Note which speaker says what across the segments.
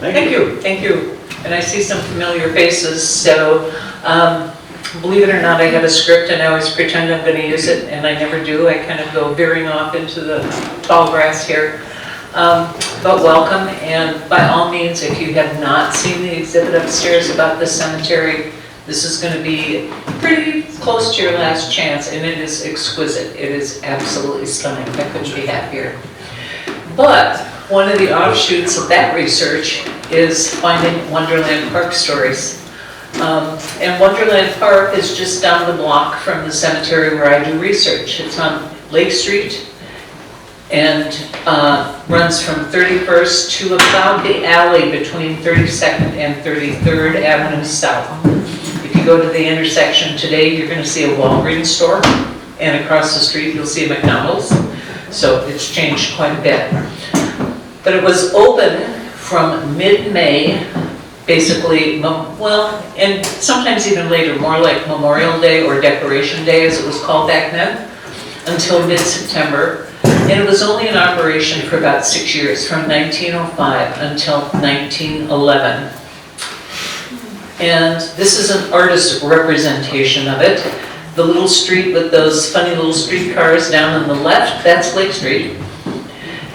Speaker 1: Thank you. Thank you. And I see some familiar faces, so believe it or not, I have a script and I always pretend I'm going to use it, and I never do. I kind of go veering off into the tall grass here. But welcome, and by all means, if you have not seen the exhibit upstairs about the cemetery, this is going to be pretty close to your last chance, and it is exquisite. It is absolutely stunning. I couldn't be happier. But one of the offshoots of that research is finding Wonderland Park stories. And Wonderland Park is just down the block from the cemetery where I do research. It's on Lake Street and runs from 31st to about the alley between 32nd and 33rd Avenue South. If you go to the intersection today, you're going to see a Walgreens store, and across the street you'll see a McDonald's. So it's changed quite a bit. But it was open from mid-May, basically, well, and sometimes even later, more like Memorial Day or Decoration Day as it was called back then, until mid-September. And it was only in operation for about 6 years, from 1905 until 1911. And this is an artist's representation of it. The little street with those funny little streetcars down on the left, that's Lake Street.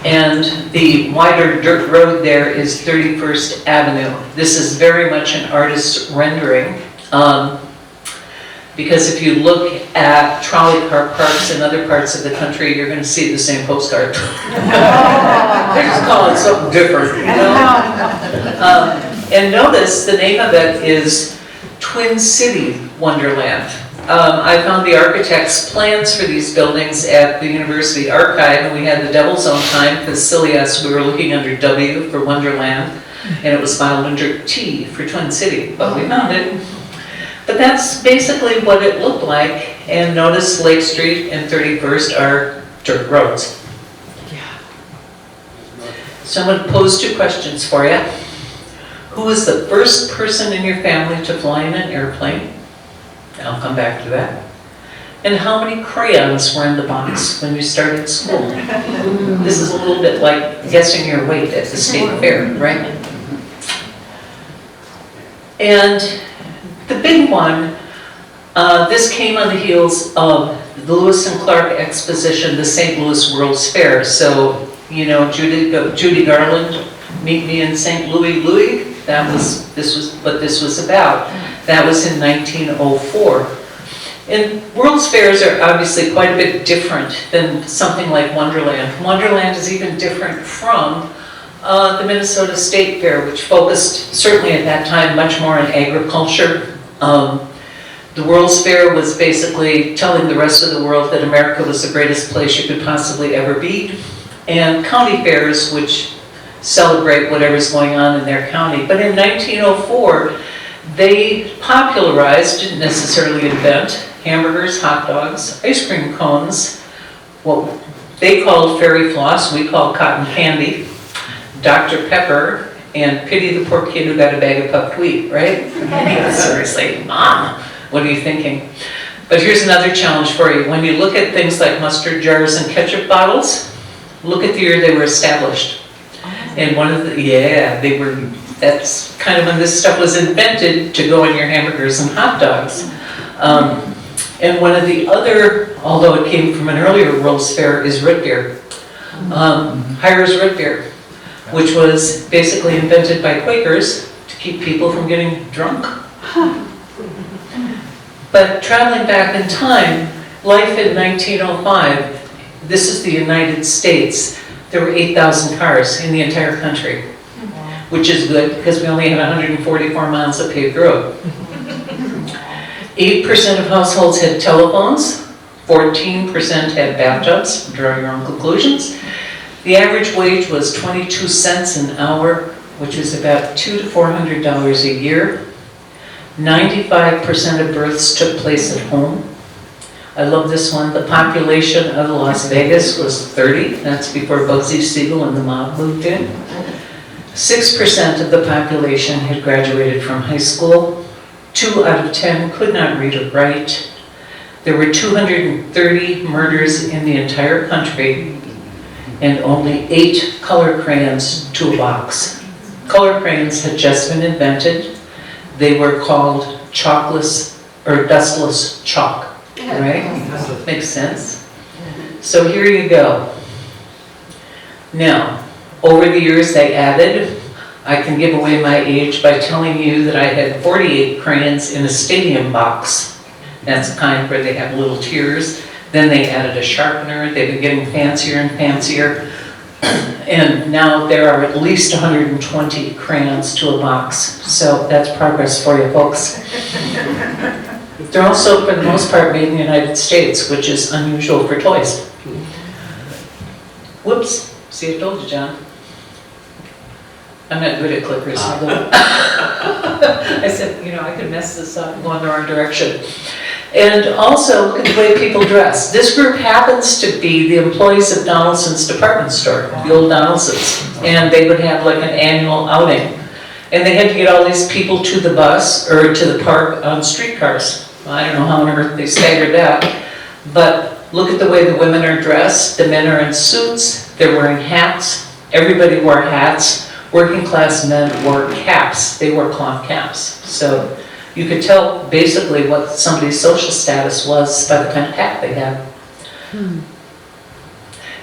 Speaker 1: And the wider dirt road there is 31st Avenue. This is very much an artist's rendering. Because if you look at trolley car parks in other parts of the country, you're going to see the same postcard. They just call it something different, you know? And notice the name of it is Twin City Wonderland. I found the architect's plans for these buildings at the University Archive, and we had the devil's own time because silly us, we were looking under W for Wonderland, and it was filed under T for Twin City, but we found it. But that's basically what it looked like, and notice Lake Street and 31st are dirt roads. So I'm going to pose two questions for you. Who was the first person in your family to fly in an airplane? I'll come back to that. And how many crayons were in the box when you started school? This is a little bit like guessing your weight at the state fair, right? And the big one, this came on the heels of the Lewis and Clark Exposition, the St. Louis World's Fair. So, you know, Judy Garland, Meet Me in St. Louis. This was what this was about. That was in 1904. And World's Fairs are obviously quite a bit different than something like Wonderland. Wonderland is even different from the Minnesota State Fair, which focused, certainly at that time, much more on agriculture. The World's Fair was basically telling the rest of the world that America was the greatest place you could possibly ever be. And county fairs, which celebrate whatever's going on in their county. But in 1904, they popularized, didn't necessarily invent, hamburgers, hot dogs, ice cream cones, what they called fairy floss, we call cotton candy, Dr. Pepper, and pity the poor kid who got a bag of puffed wheat, right? Seriously, Mom, what are you thinking? But here's another challenge for you. When you look at things like mustard jars and ketchup bottles, look at the year they were established. And one of the, that's kind of when this stuff was invented to go in your hamburgers and hot dogs. And one of the other, although it came from an earlier World's Fair, is root beer. Hires root beer, which was basically invented by Quakers to keep people from getting drunk. But traveling back in time, life in 1905, this is the United States. There were 8,000 cars in the entire country, which is good because we only have 144 miles of paved road. 8% of households had telephones, 14% had bathtubs, draw your own conclusions. The average wage was 22 cents an hour, which is about $200 to $400 a year. 95% of births took place at home. I love this one. The population of Las Vegas was 30. That's before Bugsy Siegel and the mob moved in. 6% of the population had graduated from high school. 2 out of 10 could not read or write. There were 230 murders in the entire country and only 8 color crayons to a box. Color crayons had just been invented. They were called chalkless or dustless chalk, right? Makes sense. So here you go. Now, over the years they added, I can give away my age by telling you that I had 48 crayons in a stadium box. That's the kind where they have little tiers. Then they added a sharpener. They've been getting fancier and fancier. And now there are at least 120 crayons to a box. So that's progress for you folks. They're also, for the most part, made in the United States, which is unusual for toys. Whoops. See, I told you, John. I'm not good at clickers. I said, you know, I could mess this up and go in the wrong direction. And also, look at the way people dress. This group happens to be the employees of Donaldson's department store, the old Donaldson's. And they would have like an annual outing. And they had to get all these people to the bus, or to the park on streetcars. Well, I don't know how on earth they staggered that. But look at the way the women are dressed. The men are in suits. They're wearing hats. Everybody wore hats. Working class men wore caps. They wore cloth caps. So you could tell basically what somebody's social status was by the kind of hat they had.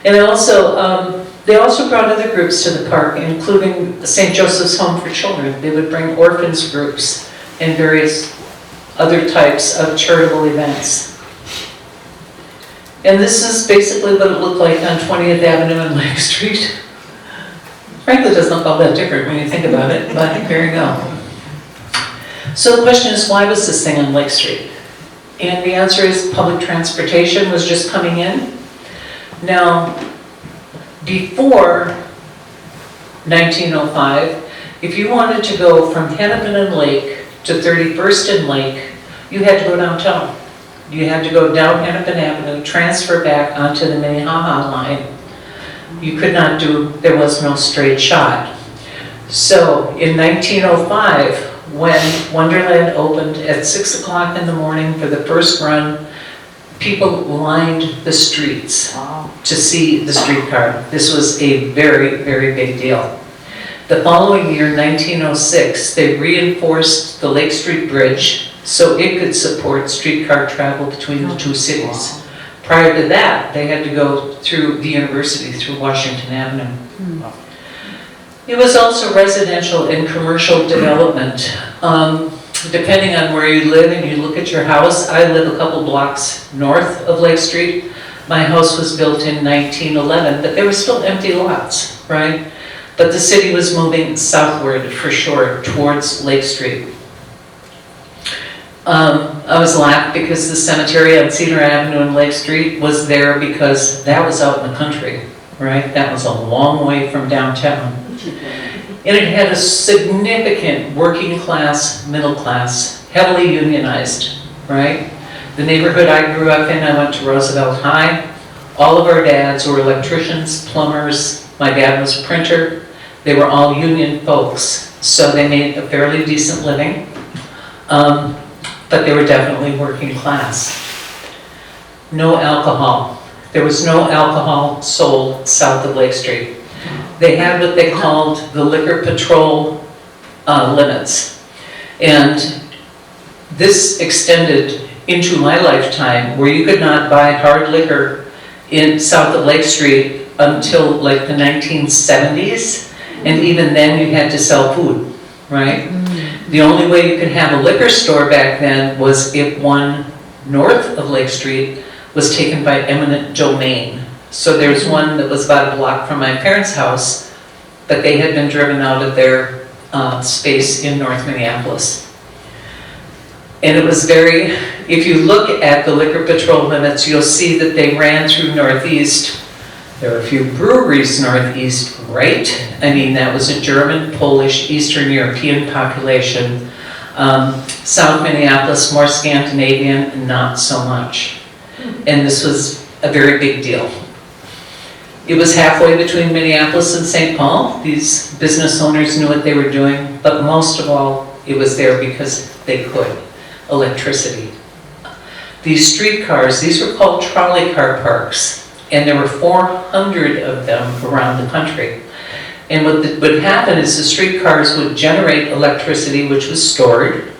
Speaker 1: And also, they also brought other groups to the park, including the St. Joseph's Home for Children. They would bring orphans groups and various other types of charitable events. And this is basically what it looked like on 20th Avenue and Lake Street. Frankly, it doesn't look all that different when you think about it, but there you go. So the question is, why was this thing on Lake Street? And the answer is public transportation was just coming in. Now, before 1905, if you wanted to go from Hennepin and Lake to 31st and Lake, you had to go downtown. You had to go down Hennepin Avenue, transfer back onto the Minnehaha line. You could not do, there was no straight shot. So in 1905, when Wonderland opened at 6 o'clock in the morning for the first run, people lined the streets to see the streetcar. This was a very, very big deal. The following year, 1906, they reinforced the Lake Street Bridge so it could support streetcar travel between the two cities. Prior to that, they had to go through the university, through Washington Avenue. It was also residential and commercial development. Depending on where you live and you look at your house, I live a couple blocks north of Lake Street. My house was built in 1911, but there were still empty lots, right? But the city was moving southward for sure, towards Lake Street. I was laughed because the cemetery on Cedar Avenue and Lake Street was there because that was out in the country, right? That was a long way from downtown. And it had a significant working class, middle class, heavily unionized, right? The neighborhood I grew up in, I went to Roosevelt High. All of our dads were electricians, plumbers. My dad was a printer. They were all union folks, so they made a fairly decent living. But they were definitely working class. No alcohol. There was no alcohol sold south of Lake Street. They had what they called the liquor patrol limits. And this extended into my lifetime, where you could not buy hard liquor in south of Lake Street until like the 1970s. And even then you had to sell food, right? The only way you could have a liquor store back then was if one north of Lake Street was taken by eminent domain. So there's one that was about a block from my parents' house, but they had been driven out of their space in North Minneapolis. And it was very, if you look at the liquor patrol limits, you'll see that they ran through Northeast. There are a few breweries northeast, right? I mean, that was a German, Polish, Eastern European population. South Minneapolis, more Scandinavian, not so much. And this was a very big deal. It was halfway between Minneapolis and St. Paul. These business owners knew what they were doing, but most of all, it was there because they could. Electricity. These streetcars, these were called trolley car parks. And there were 400 of them around the country. And what would happen is the streetcars would generate electricity, which was stored,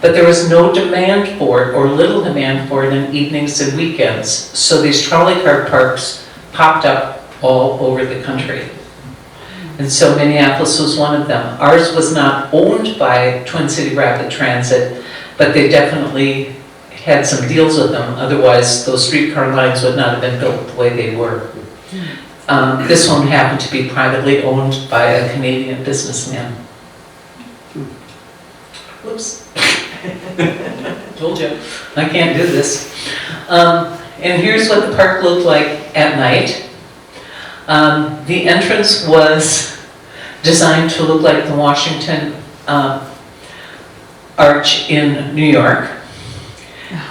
Speaker 1: but there was no demand for it, or little demand for it, in evenings and weekends. So these trolley car parks popped up all over the country. And so Minneapolis was one of them. Ours was not owned by Twin City Rapid Transit, but they definitely had some deals with them. Otherwise, those streetcar lines would not have been built the way they were. This one happened to be privately owned by a Canadian businessman. Whoops. Told you, I can't do this. And here's what the park looked like at night. The entrance was designed to look like the Washington Arch in New York.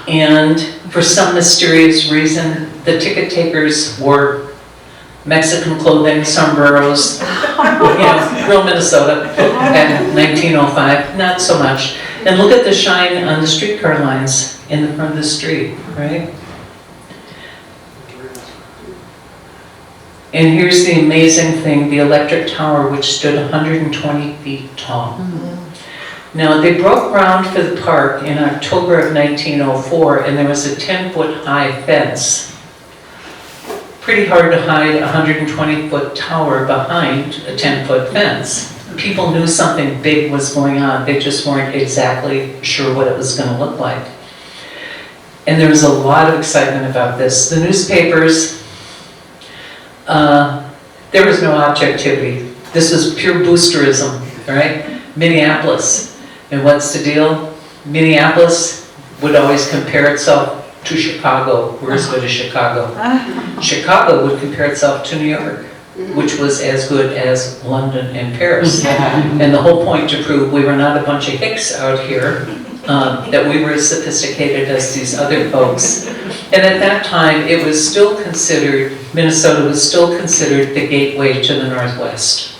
Speaker 1: And for some mysterious reason, the ticket takers wore Mexican clothing, sombreros, real Minnesota in 1905, not so much. And look at the shine on the streetcar lines in the front of the street, right? And here's the amazing thing, the electric tower, which stood 120 feet tall. Now, they broke ground for the park in October of 1904, and there was a 10-foot high fence. Pretty hard to hide a 120-foot tower behind a 10-foot fence. People knew something big was going on, they just weren't exactly sure what it was going to look like. And there was a lot of excitement about this. The newspapers, there was no objectivity. This was pure boosterism, right? Minneapolis. And what's the deal? Minneapolis would always compare itself to Chicago. We're as good as Chicago. Chicago would compare itself to New York, which was as good as London and Paris. And the whole point to prove we were not a bunch of hicks out here, that we were as sophisticated as these other folks. And at that time, it was still considered, Minnesota was still considered the gateway to the Northwest.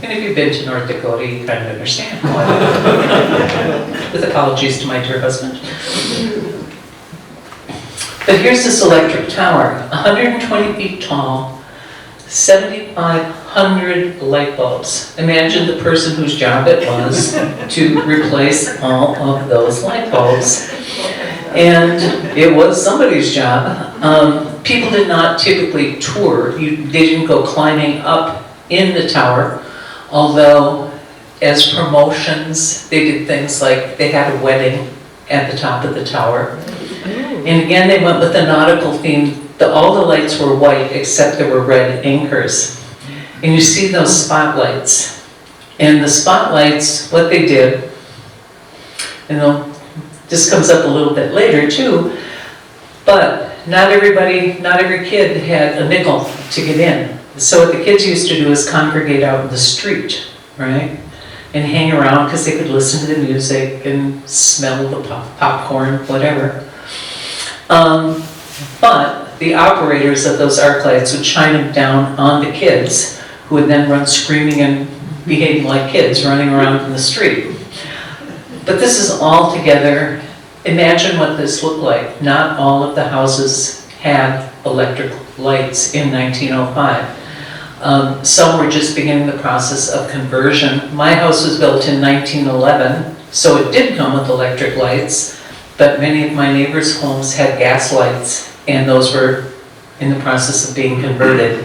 Speaker 1: And if you've been to North Dakota, you kind of understand why. With apologies to my dear husband. But here's this electric tower, 120 feet tall, 7,500 light bulbs. Imagine the person whose job it was to replace all of those light bulbs. And it was somebody's job. People did not typically tour. They didn't go climbing up in the tower, although as promotions, they did things like they had a wedding at the top of the tower. And again, they went with the nautical theme. All the lights were white, except there were red anchors. And you see those spotlights. And the spotlights, what they did, this comes up a little bit later too, but not every kid had a nickel to get in. So what the kids used to do is congregate out in the street, right? And hang around because they could listen to the music and smell the popcorn, whatever. But the operators of those arc lights would shine them down on the kids, who would then run screaming and behaving like kids running around in the street. But this is all together. Imagine what this looked like. Not all of the houses had electric lights in 1905. Some were just beginning the process of conversion. My house was built in 1911, so it did come with electric lights, but many of my neighbors' homes had gas lights, and those were in the process of being converted.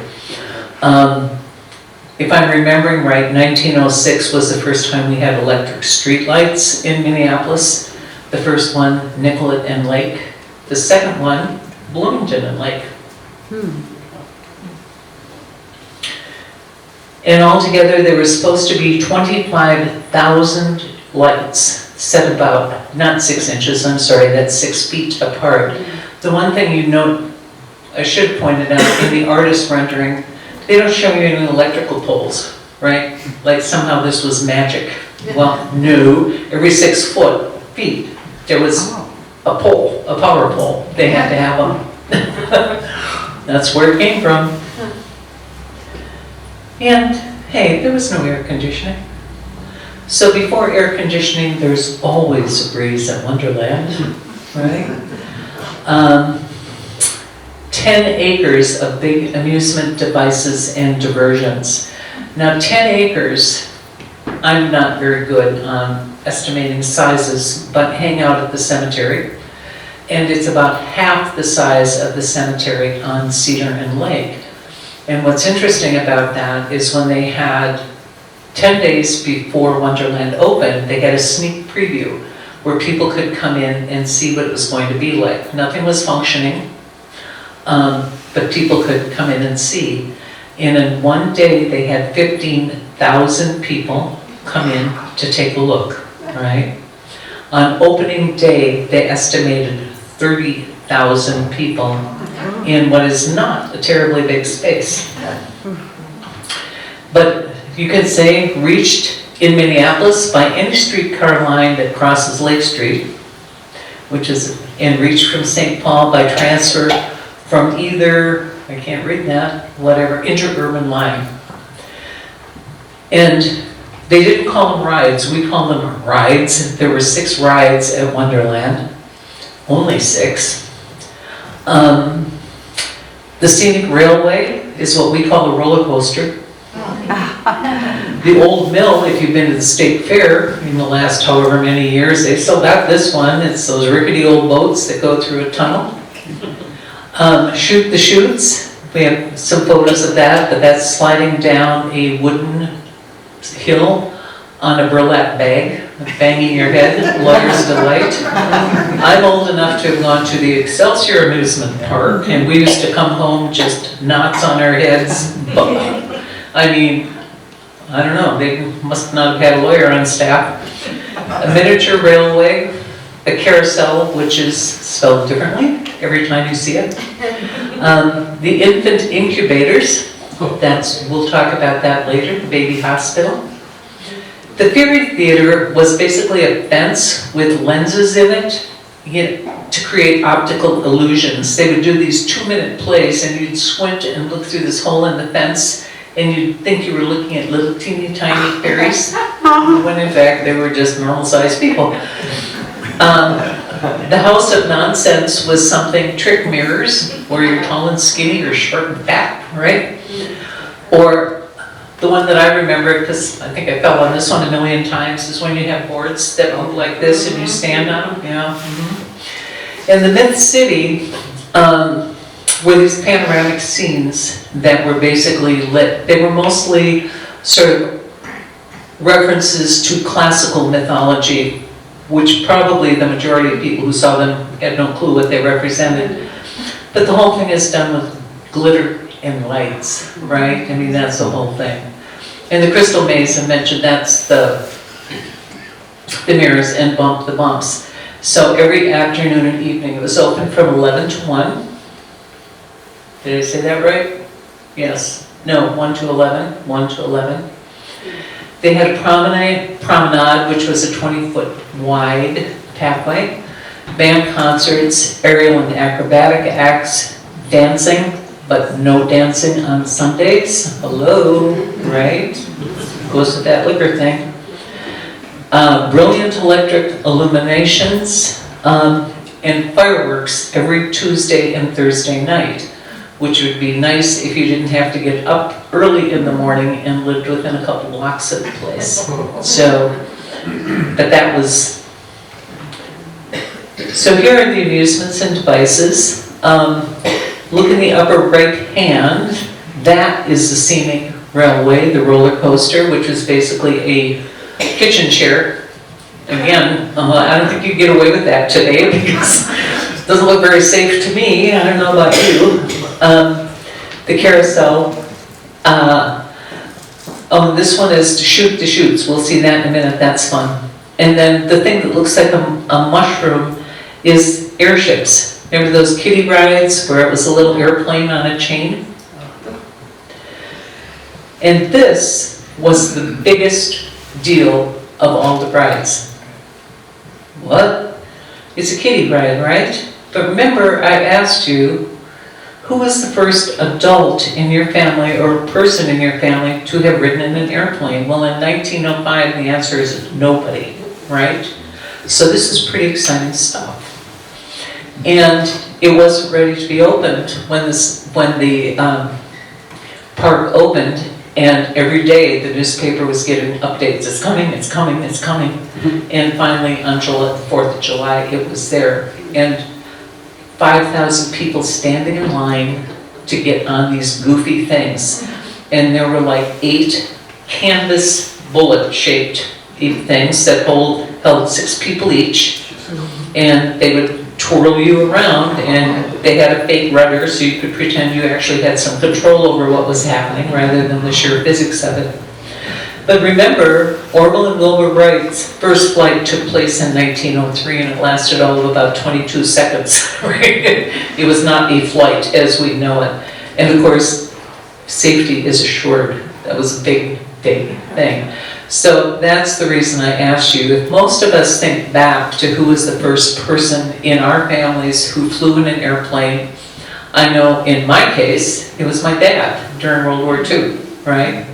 Speaker 1: If I'm remembering right, 1906 was the first time we had electric street lights in Minneapolis. The first one, Nicollet and Lake. The second one, Bloomington and Lake. And altogether, there were supposed to be 25,000 lights set about, not 6 inches, I'm sorry, that's 6 feet apart. The one thing you note, I should have pointed out, in the artist rendering, they don't show you any electrical poles, right? Like somehow this was magic. Well, no, every 6 feet, there was a pole, a power pole. They had to have them. That's where it came from. And hey, there was no air conditioning. So before air conditioning, there's always a breeze at Wonderland, right? 10 acres of big amusement devices and diversions. Now 10 acres, I'm not very good on estimating sizes, but hang out at the cemetery. And it's about half the size of the cemetery on Cedar and Lake. And what's interesting about that is when they had 10 days before Wonderland opened, they had a sneak preview where people could come in and see what it was going to be like. Nothing was functioning, but people could come in and see. And in one day, they had 15,000 people come in to take a look, right? On opening day, they estimated 30,000 people in what is not a terribly big space. But you could say reached in Minneapolis by any streetcar line that crosses Lake Street, which is, and reached from St. Paul by transfer from either, I can't read that, whatever, interurban line. And they didn't call them rides, we call them rides. There were 6 rides at Wonderland, only 6. The scenic railway is what we call a roller coaster. The old mill, if you've been to the state fair in the last however many years, they've still got this one. It's those rickety old boats that go through a tunnel. Shoot the chutes, we have some photos of that, but that's sliding down a wooden hill on a burlap bag, banging your head, lawyer's delight. I'm old enough to have gone to the Excelsior Amusement Park, and we used to come home just knots on our heads. I mean, I don't know, they must not have had a lawyer on staff. A miniature railway, a carousel, which is spelled differently every time you see it. The infant incubators, we'll talk about that later, the baby hospital. The Fairy Theater was basically a fence with lenses in it, to create optical illusions. They would do these 2-minute plays and you'd squint and look through this hole in the fence and you'd think you were looking at little teeny tiny fairies, when in fact they were just normal sized people. The House of Nonsense was something, trick mirrors, where you're tall and skinny or short and fat, right? Or the one that I remember, because I think I fell on this one a million times, is when you have boards that look like this and you stand on them, yeah. And the Myth City were these panoramic scenes that were basically lit. They were mostly sort of references to classical mythology, which probably the majority of people who saw them had no clue what they represented. But the whole thing is done with glitter and lights, right? I mean, that's the whole thing. And the Crystal Maze, I mentioned, that's the mirrors and bump the bumps. So every afternoon and evening, it was open from 11 to 1. Did I say that right? Yes. No, 1 to 11, 1 to 11. They had a promenade, which was a 20-foot wide pathway, band concerts, aerial and acrobatic acts, dancing, but no dancing on Sundays. Hello, right? Goes with that liquor thing. Brilliant electric illuminations and fireworks every Tuesday and Thursday night, which would be nice if you didn't have to get up early in the morning and lived within a couple blocks of the place. So, but that was, so here are the amusements and devices. Look in the upper right hand, that is the scenic railway, the roller coaster, which was basically a kitchen chair. Again, I don't think you get away with that today because it doesn't look very safe to me. I don't know about you. The carousel. Oh, this one is to shoot the chutes. We'll see that in a minute. That's fun. And then the thing that looks like a mushroom is airships. Remember those kiddie rides where it was a little airplane on a chain? And this was the biggest deal of all the rides. What? It's a kiddie ride, right? But remember, I asked you, who was the first adult in your family or person in your family to have ridden in an airplane? Well, in 1905, the answer is nobody, right? So this is pretty exciting stuff. And it wasn't ready to be opened when the park opened And every day the newspaper was getting updates, it's coming, it's coming, it's coming. And finally on July, 4th of July, it was there. And 5,000 people standing in line to get on these goofy things. And there were like 8 canvas bullet-shaped things that held 6 people each. And they would twirl you around, and they had a fake rudder so you could pretend you actually had some control over what was happening rather than the sheer physics of it. But remember, Orville and Wilbur Wright's first flight took place in 1903, and it lasted all of about 22 seconds. Right? It was not a flight as we know it. And of course, safety is assured. That was a big, big thing. So that's the reason I asked you. If most of us think back to who was the first person in our families who flew in an airplane, I know in my case, it was my dad during World War II, right?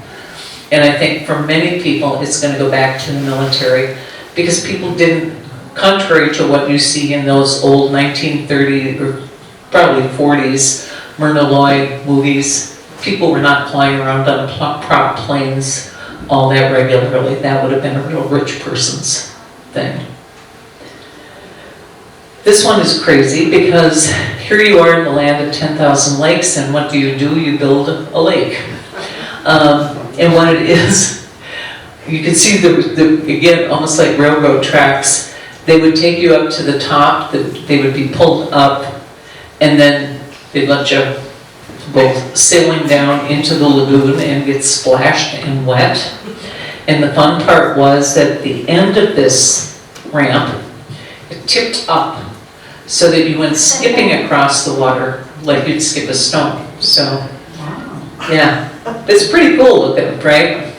Speaker 1: And I think for many people, it's going to go back to the military because people didn't, contrary to what you see in those old 1930s or probably 40s Myrna Loy movies, people were not flying around on prop planes all that regularly. That would have been a real rich person's thing. This one is crazy because here you are in the land of 10,000 lakes, and what do? You build a lake. And what it is, you can see again, almost like railroad tracks, they would take you up to the top, they would be pulled up, and then they'd let you go sailing down into the lagoon and get splashed and wet. And the fun part was that the end of this ramp, it tipped up so that you went skipping across the water like you'd skip a stone. So, yeah, it's pretty cool looking, right?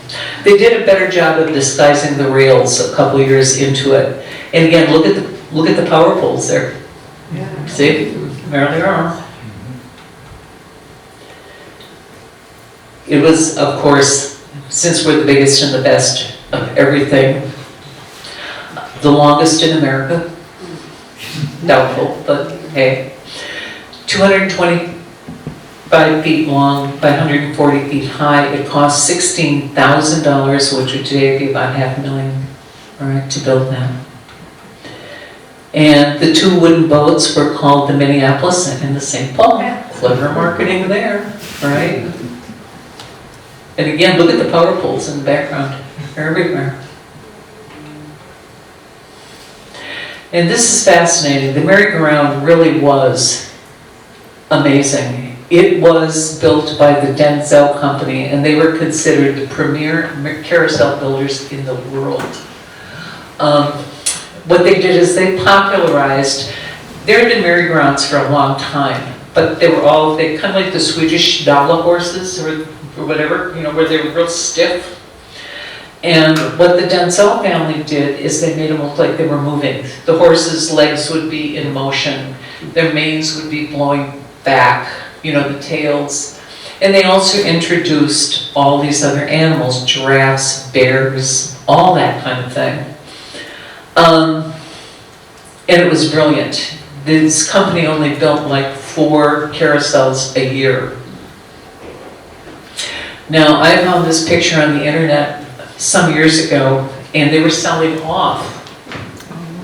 Speaker 1: They did a better job of disguising the rails a couple years into it. And again, look at the power poles there.
Speaker 2: Yeah.
Speaker 1: See, there they are. It was, of course, since we're the biggest and the best of everything, the longest in America. Doubtful, but hey. 225 feet long by 140 feet high. It cost $16,000, which would today be about $500,000, all right, to build that. And the 2 wooden boats were called the Minneapolis and the St. Paul. Clever marketing there, right? And again, look at the power poles in the background. They're everywhere. And this is fascinating. The merry-go-round really was amazing. It was built by the Denzel Company, and they were considered the premier carousel builders in the world. What they did is they popularized, there had been merry-go-rounds for a long time, but they kind of like the Swedish Dala horses or whatever, you know, where they were real stiff. And what the Denzel family did is they made them look like they were moving. The horses' legs would be in motion, their manes would be blowing back, you know, the tails. And they also introduced all these other animals, giraffes, bears, all that kind of thing. And it was brilliant. This company only built like 4 carousels a year. Now, I found this picture on the internet some years ago, and they were selling off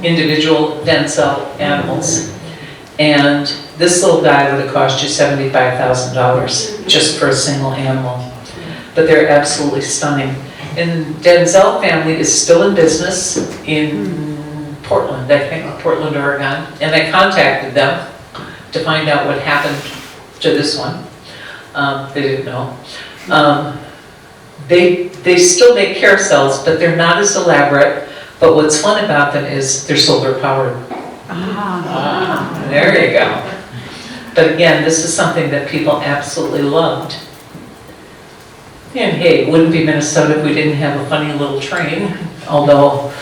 Speaker 1: individual Denzel animals. And this little guy would have cost you $75,000 just for a single animal. But they're absolutely stunning. And Denzel family is still in business in Portland, I think, Portland, Oregon. And I contacted them to find out what happened to this one. They didn't know. They still make carousels, but they're not as elaborate. But what's fun about them is they're solar powered. There you go. But again, this is something that people absolutely loved. And hey, it wouldn't be Minnesota if we didn't have a funny little train, although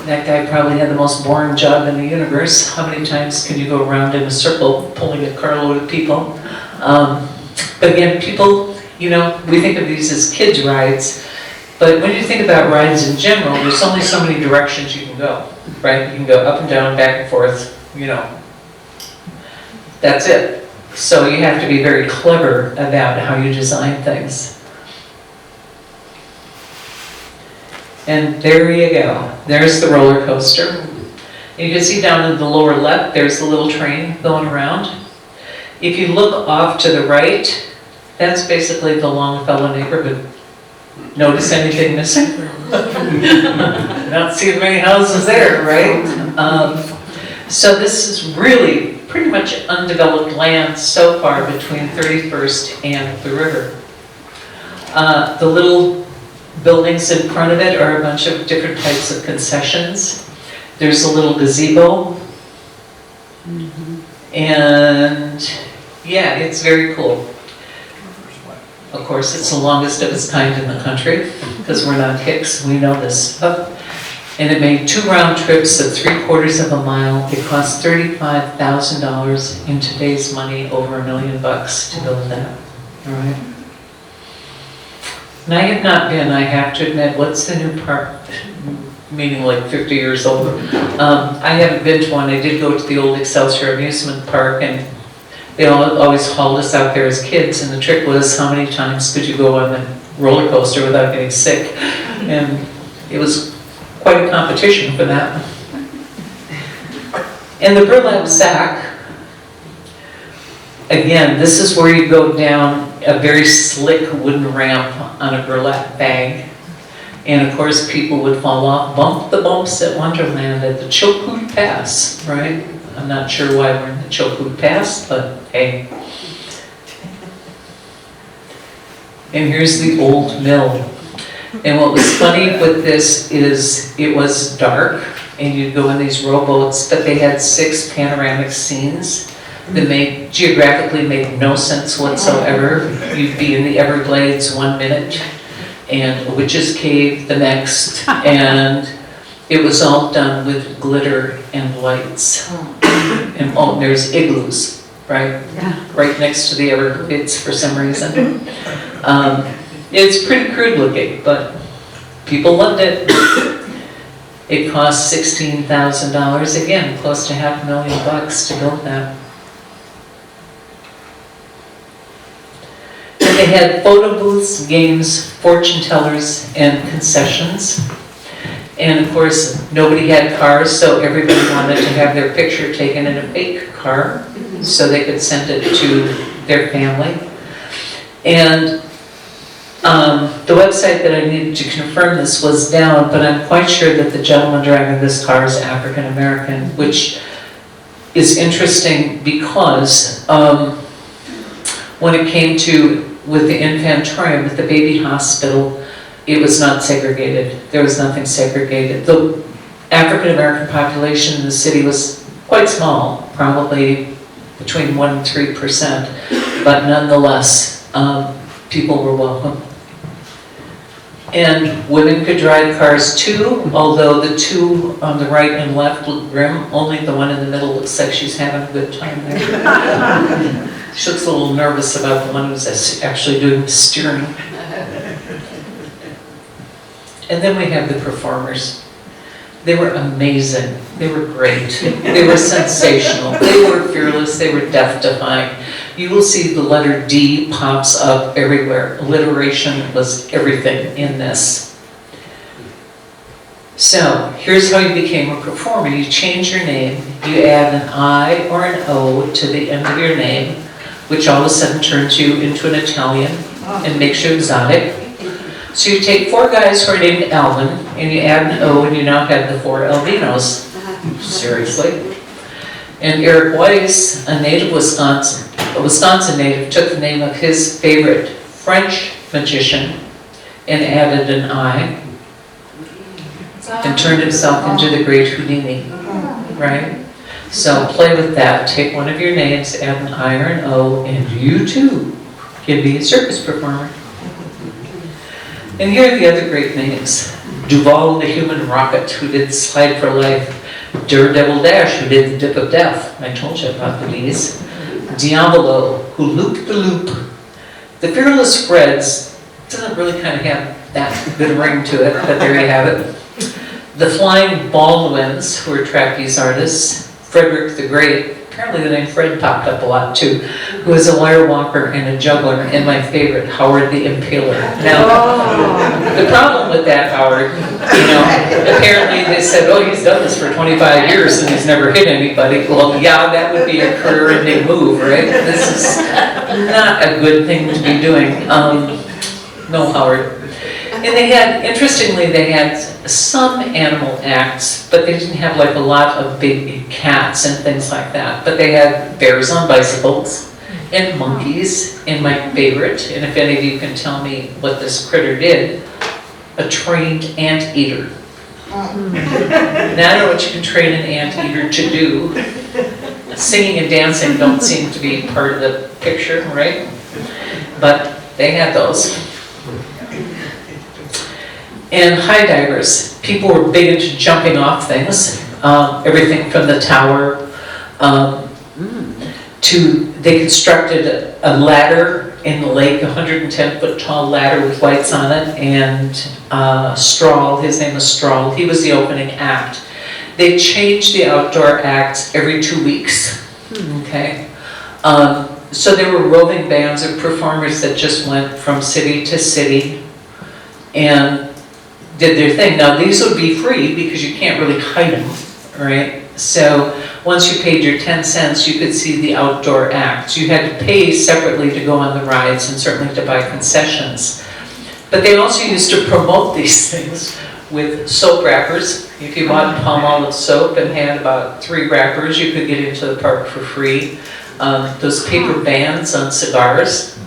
Speaker 1: that guy probably had the most boring job in the universe. How many times can you go around in a circle pulling a carload of people? But again, people, you know, we think of these as kids' rides, but when you think about rides in general, there's only so many directions you can go, right? You can go up and down, back and forth, you know. That's it. So you have to be very clever about how you design things. And there you go. There's the roller coaster. You can see down in the lower left, there's the little train going around. If you look off to the right, that's basically the Longfellow neighborhood. Notice anything missing? Not seeing many houses there, right? So this is really pretty much undeveloped land so far between 31st and the river. The little buildings in front of it are a bunch of different types of concessions. There's a little gazebo. And yeah, it's very cool. Of course, it's the longest of its kind in the country, because we're not hicks, we know this stuff. And it made 2 round trips of 3/4 of a mile. It cost $35,000 in today's money, over $1 million to build that. All right. And I have not been, I have to admit, what's the new park? Meaning like 50 years old. I haven't been to one. I did go to the old Excelsior Amusement Park, and they always hauled us out there as kids, and the trick was how many times could you go on the roller coaster without getting sick? And it was quite a competition for that. And the burlap sack, again, this is where you go down a very slick wooden ramp on a burlap bag. And of course, people would fall off, bump the bumps at Wonderland at the Chilkoot Pass, right? I'm not sure why we're in the Chilkoot Pass, but hey. And here's the old mill. And what was funny with this is it was dark, and you'd go in these rowboats, but they had 6 panoramic scenes that geographically made no sense whatsoever. You'd be in the Everglades 1 minute, and a witch's cave the next, and it was all done with glitter and lights. And oh, there's igloos, right? Yeah. Right next to the Everglades for some reason. It's pretty crude looking, but people loved it. It cost $16,000, again, close to $500,000 to build that. And they had photo booths, games, fortune tellers, and concessions. And of course, nobody had cars, so everybody wanted to have their picture taken in a fake car so they could send it to their family. And the website that I needed to confirm this was down, but I'm quite sure that the gentleman driving this car is African American, which is interesting because when it came to, with the Infantorium, with the baby hospital, it was not segregated. There was nothing segregated. The African American population in the city was quite small, probably between 1% and 3%, but nonetheless, people were welcome. And women could drive cars too, although the 2 on the right and left look grim. Only the one in the middle looks like she's having a good time there. She looks a little nervous about the one who's actually doing the steering. And then we have the performers. They were amazing. They were great. They were sensational. They were fearless. They were death-defying. You will see the letter D pops up everywhere. Alliteration was everything in this. So here's how you became a performer. You change your name. You add an I or an O to the end of your name, which all of a sudden turns you into an Italian and makes you exotic. So you take 4 guys who are named Alvin, and you add an O, and you now have the 4 Albinos. Seriously. And Eric Weiss, a Wisconsin native, took the name of his favorite French magician and added an I, and turned himself into the great Houdini, right? So play with that. Take one of your names, add an I or an O, and you too can be a circus performer. And here are the other great names. Duval the Human Rocket, who did Slide for Life. Daredevil Dash, who did the Dip of Death. I told you about the D's. Diavolo, who looped the loop. The Fearless Freds doesn't really kind of have that good ring to it, but there you have it. The Flying Baldwins, who are trapeze artists. Frederick the Great, apparently the name Fred popped up a lot too, who was a wire walker and a juggler, and my favorite, Howard the Impaler. Now, the problem with that, Howard, apparently they said, oh, he's done this for 25 years and he's never hit anybody. Well, yeah, that would be a career-ending move, right? This is not a good thing to be doing. No, Howard. And they had, interestingly, they had some animal acts, but they didn't have like a lot of big cats and things like that. But they had bears on bicycles and monkeys, and my favorite, and if any of you can tell me what this critter did, a trained anteater. Now I don't know what you can train an anteater to do. Singing and dancing don't seem to be part of the picture, right? But they had those. And high divers, people were big into jumping off things, everything from the tower to, they constructed a ladder in the lake, a 110-foot tall ladder with lights on it, and Strahl, his name was Strahl, he was the opening act. They changed the outdoor acts every 2 weeks, okay? So there were roving bands of performers that just went from city to city and did their thing. Now these would be free because you can't really hide them, right? So once you paid your 10 cents, you could see the outdoor acts. You had to pay separately to go on the rides and certainly to buy concessions. But they also used to promote these things with soap wrappers. If you bought Palmolive soap and had about 3 wrappers, you could get into the park for free. Those paper bands on cigars,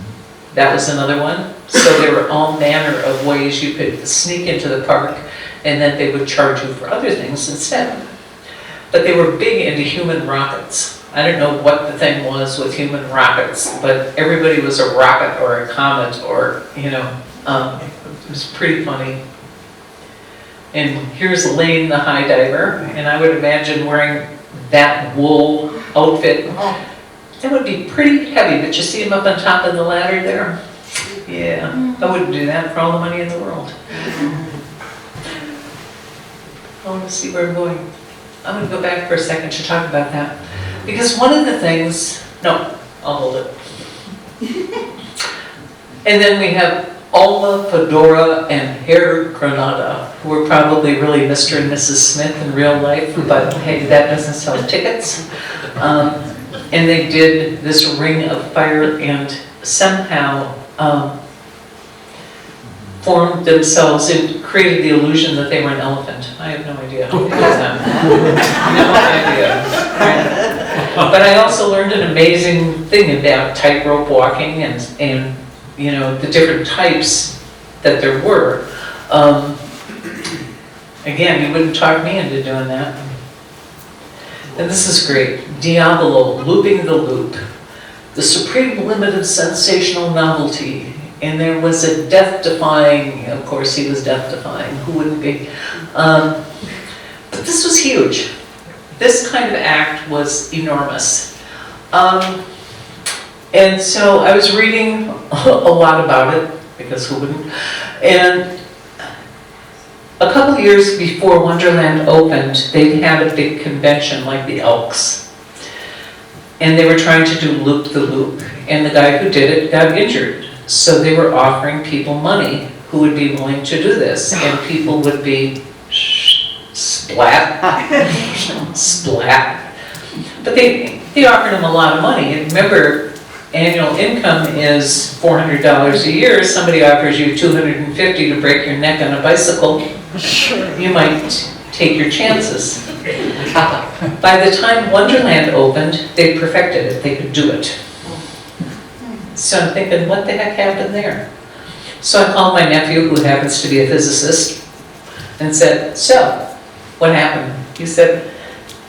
Speaker 1: that was another one. So there were all manner of ways you could sneak into the park, and then they would charge you for other things instead. But they were big into human rockets. I don't know what the thing was with human rockets, but everybody was a rocket or a comet or, it was pretty funny. And here's Lane the high diver, and I would imagine wearing that wool outfit. That would be pretty heavy, but you see him up on top of the ladder there? Yeah, I wouldn't do that for all the money in the world. I want to see where I'm going. I'm going to go back for a second to talk about that. Because one of the things, no, I'll hold it. And then we have Alma, Fedora, and Herr Granada, who were probably really Mr. and Mrs. Smith in real life, but hey, that doesn't sell tickets. And they did this ring of fire and somehow formed themselves and created the illusion that they were an elephant. I have no idea how they did that. No idea. But I also learned an amazing thing about tightrope walking and the different types that there were. Again, you wouldn't talk me into doing that. And this is great. Diabolo, looping the loop. The supreme limit of sensational novelty. And there was a death-defying, of course he was death-defying, who wouldn't be? But this was huge. This kind of act was enormous. And so I was reading a lot about it, because who wouldn't? And a couple of years before Wonderland opened, they had a big convention like the Elks. And they were trying to do Loop the Loop. And the guy who did it got injured. So they were offering people money who would be willing to do this. And people would be splat, splat. But they offered them a lot of money. And remember, annual income is $400 a year. Somebody offers you $250 to break your neck on a bicycle. You might take your chances. By the time Wonderland opened, they perfected it. They could do it. So I'm thinking, what the heck happened there? So I called my nephew, who happens to be a physicist, and said, so, what happened? He said,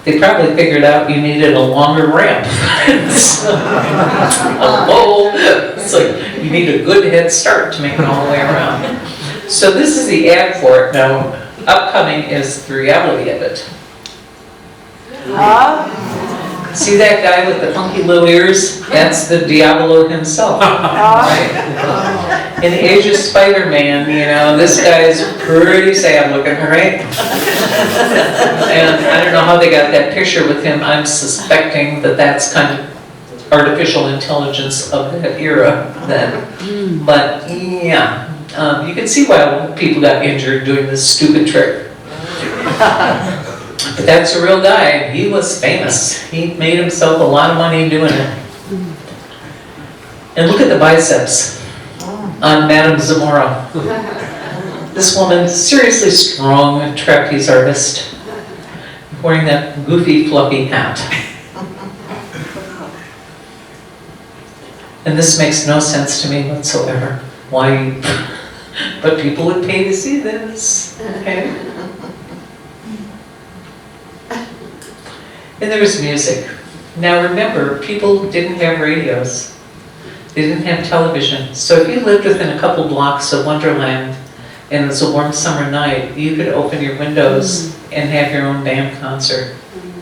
Speaker 1: they probably figured out you needed a longer ramp. It's like, you need a good head start to make it all the way around. So this is the ad for it. Now, upcoming is the reality of it. See that guy with the funky little ears? That's the Diabolo himself, right? In the age of Spider-Man, this guy is pretty sad looking, right? And I don't know how they got that picture with him. I'm suspecting that that's kind of artificial intelligence of that era then. But yeah, you can see why people got injured doing this stupid trick. But that's a real guy. He was famous. He made himself a lot of money doing it. And look at the biceps on Madame Zamora. This woman, seriously strong trapeze artist, wearing that goofy, fluffy hat. And this makes no sense to me whatsoever. Why? But people would pay to see this. Okay. And there was music. Now remember, people didn't have radios. They didn't have television. So if you lived within a couple blocks of Wonderland and it was a warm summer night, you could open your windows and have your own band concert,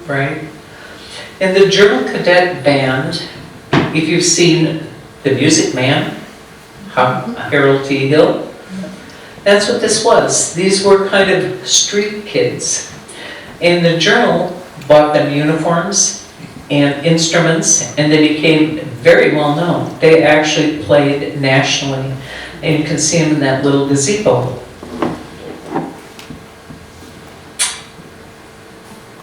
Speaker 1: right? And the German Cadet Band, if you've seen The Music Man, Harold T. Hill, that's what this was. These were kind of street kids. And the Journal bought them uniforms and instruments, and they became very well known. They actually played nationally, and you can see them in that little gazebo.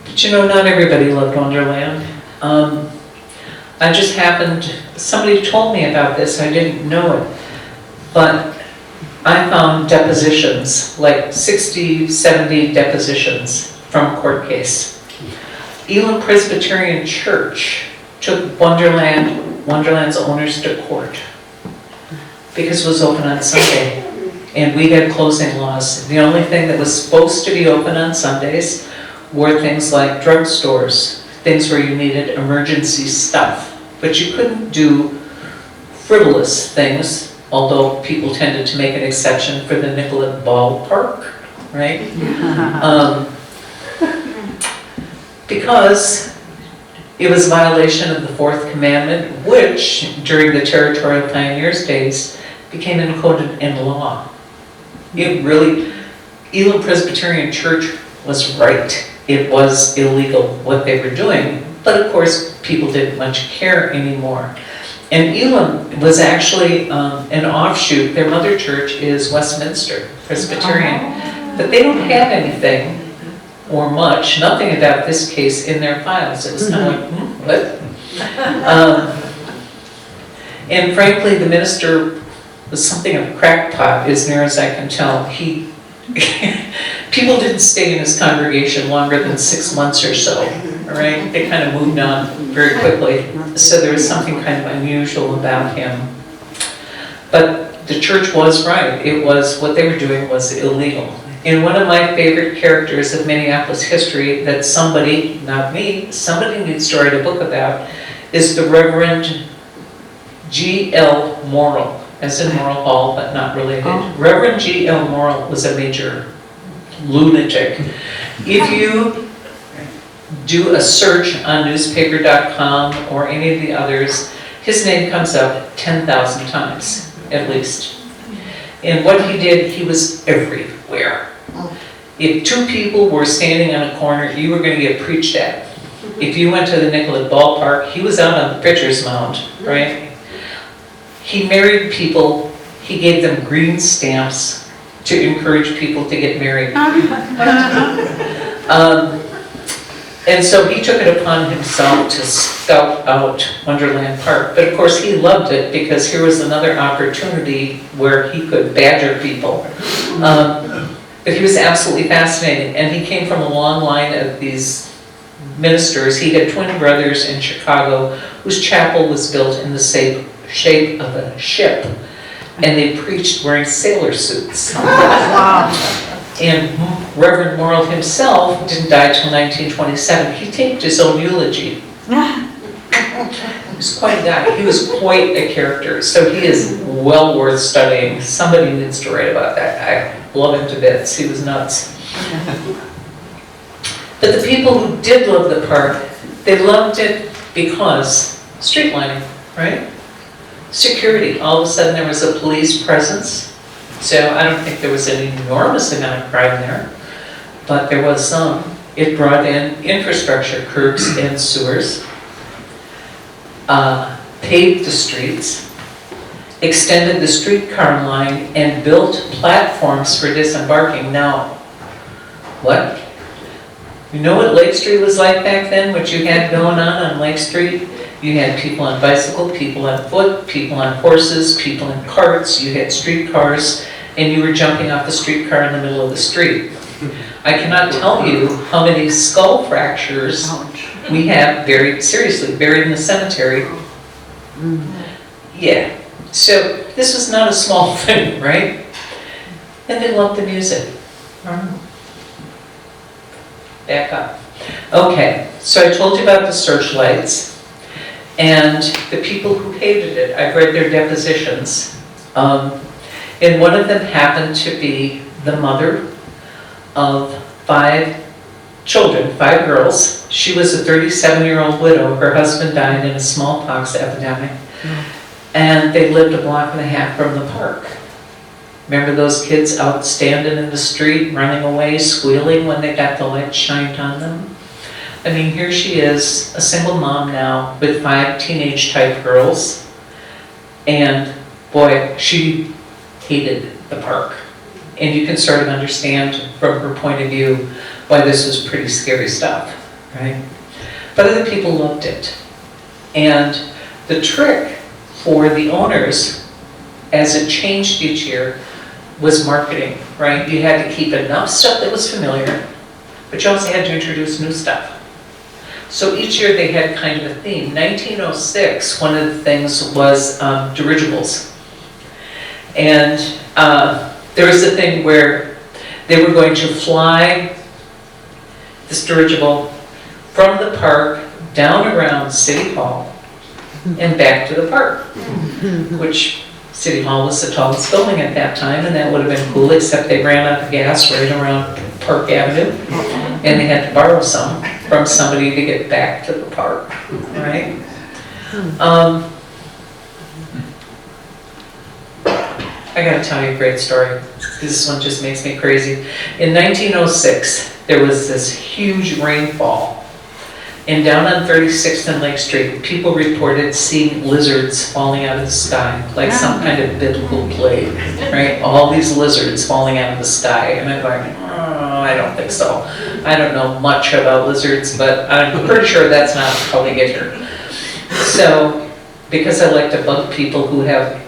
Speaker 1: But you know, not everybody loved Wonderland. I just happened, somebody told me about this, I didn't know it, but I found depositions, like 60, 70 depositions from a court case. Elam Presbyterian Church took Wonderland's owners to court because it was open on Sunday, and we had closing laws. The only thing that was supposed to be open on Sundays were things like drugstores, things where you needed emergency stuff, but you couldn't do frivolous things, although people tended to make an exception for the Nicollet Ballpark, right? Because it was a violation of the Fourth Commandment, which, during the Territorial Pioneers' days, became encoded in law. It really, Elam Presbyterian Church was right. It was illegal what they were doing, but of course people didn't much care anymore. And Elam was actually an offshoot. Their mother church is Westminster Presbyterian, but they don't have anything or much, nothing about this case in their files. It was kind of like, what? And frankly, the minister was something of a crackpot, as near as I can tell. People didn't stay in his congregation longer than 6 months or so, all right? They kind of moved on very quickly. So there was something kind of unusual about him. But the church was right. It was, what they were doing was illegal. And one of my favorite characters of Minneapolis history that somebody, not me, somebody needs to write a book about is the Reverend G.L. Morrill, as in Morrill Hall, but not related. Reverend G.L. Morrill was a major lunatic. If you do a search on newspaper.com or any of the others, his name comes up 10,000 times, at least. And what he did, he was everywhere. If two people were standing on a corner, you were going to get preached at. If you went to the Nicollet Ballpark, he was out on the pitcher's mound, right? He married people, he gave them green stamps to encourage people to get married. And so he took it upon himself to scout out Wonderland Park. But of course he loved it because here was another opportunity where he could badger people. But he was absolutely fascinating, and he came from a long line of these ministers. He had twin brothers in Chicago whose chapel was built in the shape of a ship, and they preached wearing sailor suits. Wow. And Reverend Morrill himself didn't die till 1927. He taped his own eulogy. He was quite a guy. He was quite a character. So he is well worth studying. Somebody needs to write about that guy. Love him to bits. He was nuts. But the people who did love the park, they loved it because street lighting, right? Security. All of a sudden there was a police presence. So I don't think there was an enormous amount of crime there. but there was some. It brought in infrastructure, curbs and sewers, paved the streets, extended the streetcar line, and built platforms for disembarking. Now, what? You know what Lake Street was like back then, what you had going on Lake Street? You had people on bicycle, people on foot, people on horses, people in carts, you had streetcars, and you were jumping off the streetcar in the middle of the street. I cannot tell you how many skull fractures we have seriously buried in the cemetery. Yeah, so this was not a small thing, right? And they loved the music. Back up. Okay, so I told you about the searchlights and the people who hated it. I've read their depositions. And one of them happened to be the mother of 5 children, 5 girls. She was a 37-year-old widow. Her husband died in a smallpox epidemic. And they lived a block and a half from the park. Remember those kids out standing in the street, running away, squealing when they got the light shined on them? I mean, here she is, a single mom now with 5 teenage-type girls. And boy, she hated the park. And you can sort of understand from her point of view why this was pretty scary stuff, right? But other people loved it. And the trick for the owners, as it changed each year, was marketing, right? You had to keep enough stuff that was familiar, but you also had to introduce new stuff. So each year they had kind of a theme. 1906, one of the things was dirigibles. And there was a thing where they were going to fly this dirigible from the park down around City Hall and back to the park, which City Hall was the tallest building at that time, and that would have been cool, except they ran out of gas right around Park Avenue, and they had to borrow some from somebody to get back to the park, right? I gotta tell you a great story. This one just makes me crazy. In 1906, there was this huge rainfall. And down on 36th and Lake Street, people reported seeing lizards falling out of the sky, like some kind of biblical plague, right? All these lizards falling out of the sky. And I'm going, oh, I don't think so. I don't know much about lizards, but I'm pretty sure that's not how they get here. So, because I like to bug people who have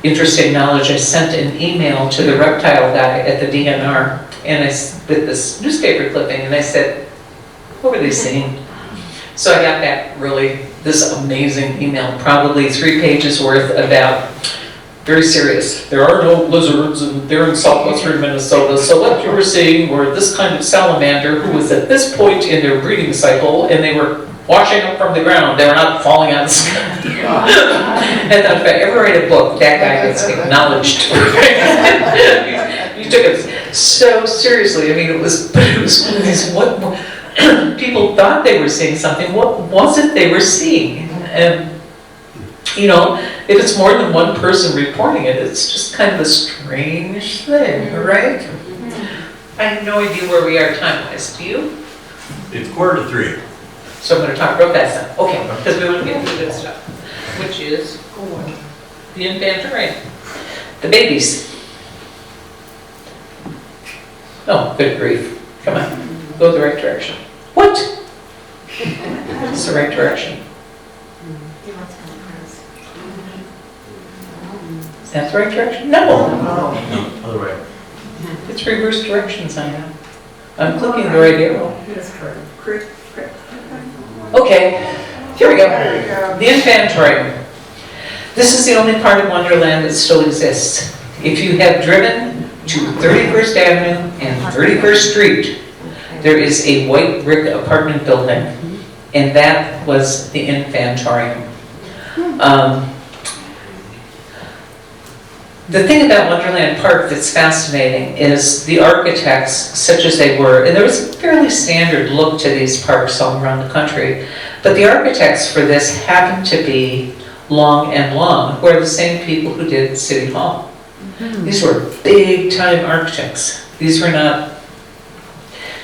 Speaker 1: interesting knowledge, I sent an email to the reptile guy at the DNR and with this newspaper clipping, and I said, what were they saying? So I got back this amazing email, probably 3 pages worth about, very serious, there are no lizards and they're in southwestern Minnesota, so what you were seeing were this kind of salamander who was at this point in their breeding cycle and they were washing up from the ground, they were not falling out of the sky. And if I ever write a book, that guy gets acknowledged. You took it so seriously. I mean, it was one of these, people thought they were seeing something. What was it they were seeing? And, you know, if it's more than one person reporting it, it's just kind of a strange thing, right? I have no idea where we are time-wise. Do you?
Speaker 2: It's 2:45.
Speaker 1: So I'm going to talk real fast now. Okay, because we want to get to the good stuff, which is the Infantorium. The babies. Oh, good grief. Come on, go the right direction. What? It's the right direction. Is that the right direction? No.
Speaker 2: No, other way.
Speaker 1: It's reverse directions I have. I'm clicking the right arrow. Okay, here we go. The Infantorium. This is the only part of Wonderland that still exists. If you have driven to 31st Avenue and 31st Street, there is a white brick apartment building, and that was the Infantorium. The thing about Wonderland Park that's fascinating is the architects, such as they were, and there was a fairly standard look to these parks all around the country, but the architects for this happened to be Long and Long, who are the same people who did City Hall. These were big-time architects. These were not,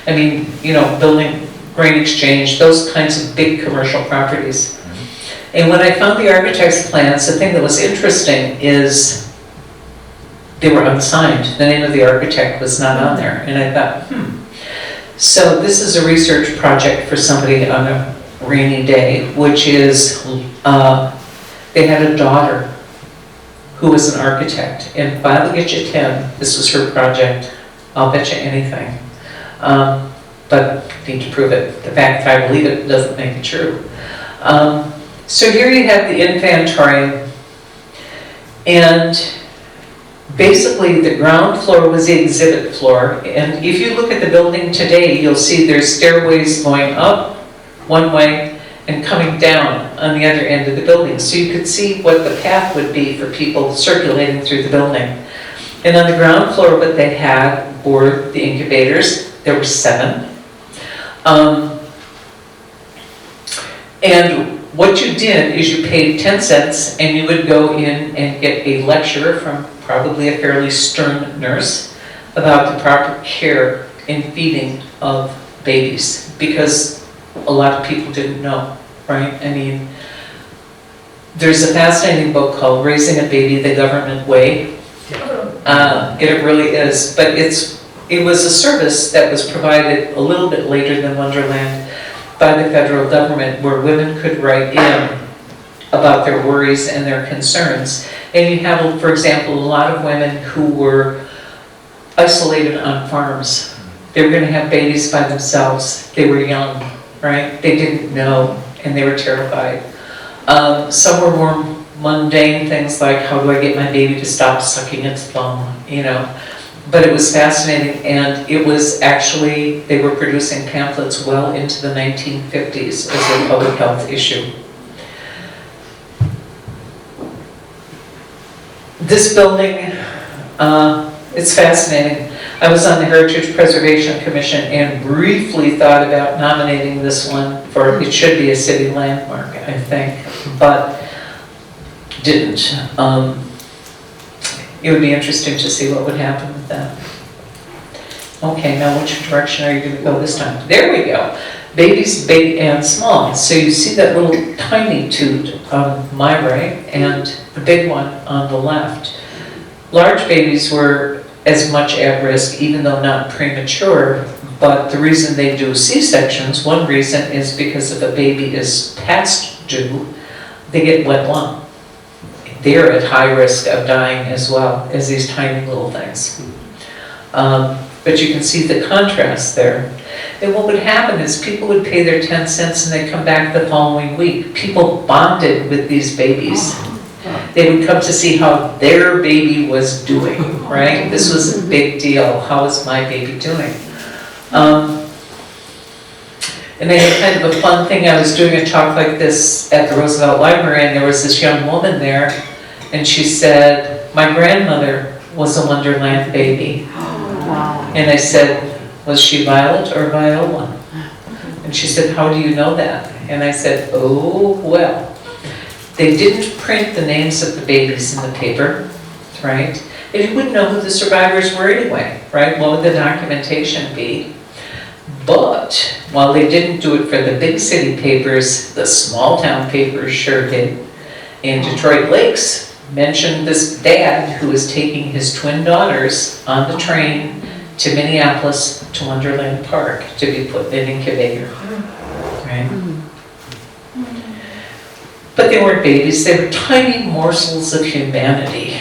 Speaker 1: I mean, you know, building grain exchange, those kinds of big commercial properties. And when I found the architect's plans, the thing that was interesting is they were unsigned. The name of the architect was not on there. And I thought, So this is a research project for somebody on a rainy day, which is, they had a daughter who was an architect. And if I'll get you 10, this was her project, I'll bet you anything. But need to prove it. The fact that I believe it doesn't make it true. So here you have the Infantorium, and basically the ground floor was the exhibit floor. And if you look at the building today, you'll see there's stairways going up one way and coming down on the other end of the building. So you could see what the path would be for people circulating through the building. And on the ground floor, what they had were the incubators. There were 7. And what you did is you paid 10 cents and you would go in and get a lecture from probably a fairly stern nurse about the proper care and feeding of babies, because a lot of people didn't know, right? I mean, there's a fascinating book called Raising a Baby the Government Way. It really is, but it was a service that was provided a little bit later than Wonderland by the federal government, where women could write in about their worries and their concerns. And you have, for example, a lot of women who were isolated on farms. They were going to have babies by themselves. They were young, right? They didn't know, and they were terrified. Some were more mundane things like, how do I get my baby to stop sucking its thumb, you know? But it was fascinating, and it was actually, they were producing pamphlets well into the 1950s as a public health issue. This building, it's fascinating. I was on the Heritage Preservation Commission and briefly thought about nominating this one for, it should be a city landmark, I think, but didn't. It would be interesting to see what would happen with that. Okay, now which direction are you going to go this time? There we go. Babies big and small. So you see that little tiny toot on my right and the big one on the left. Large babies were as much at risk, even though not premature, but the reason they do C-sections, one reason is because if a baby is past due, they get wet lung. They're at high risk of dying as well as these tiny little things. But you can see the contrast there. And what would happen is people would pay their 10 cents and they'd come back the following week. People bonded with these babies. They would come to see how their baby was doing, right? This was a big deal. How is my baby doing? And they had kind of a fun thing. I was doing a talk like this at the Roosevelt Library, and there was this young woman there, and she said, my grandmother was a Wonderland baby.
Speaker 3: Wow.
Speaker 1: And I said, was she Violet or Viola? And she said, how do you know that? And I said, oh, well, they didn't print the names of the babies in the paper, right? And you wouldn't know who the survivors were anyway, right? What would the documentation be? But while they didn't do it for the big city papers, the small town papers sure did. And Detroit Lakes mentioned this dad who was taking his twin daughters on the train to Minneapolis to Wonderland Park to be put in an incubator, right? But they weren't babies, they were tiny morsels of humanity.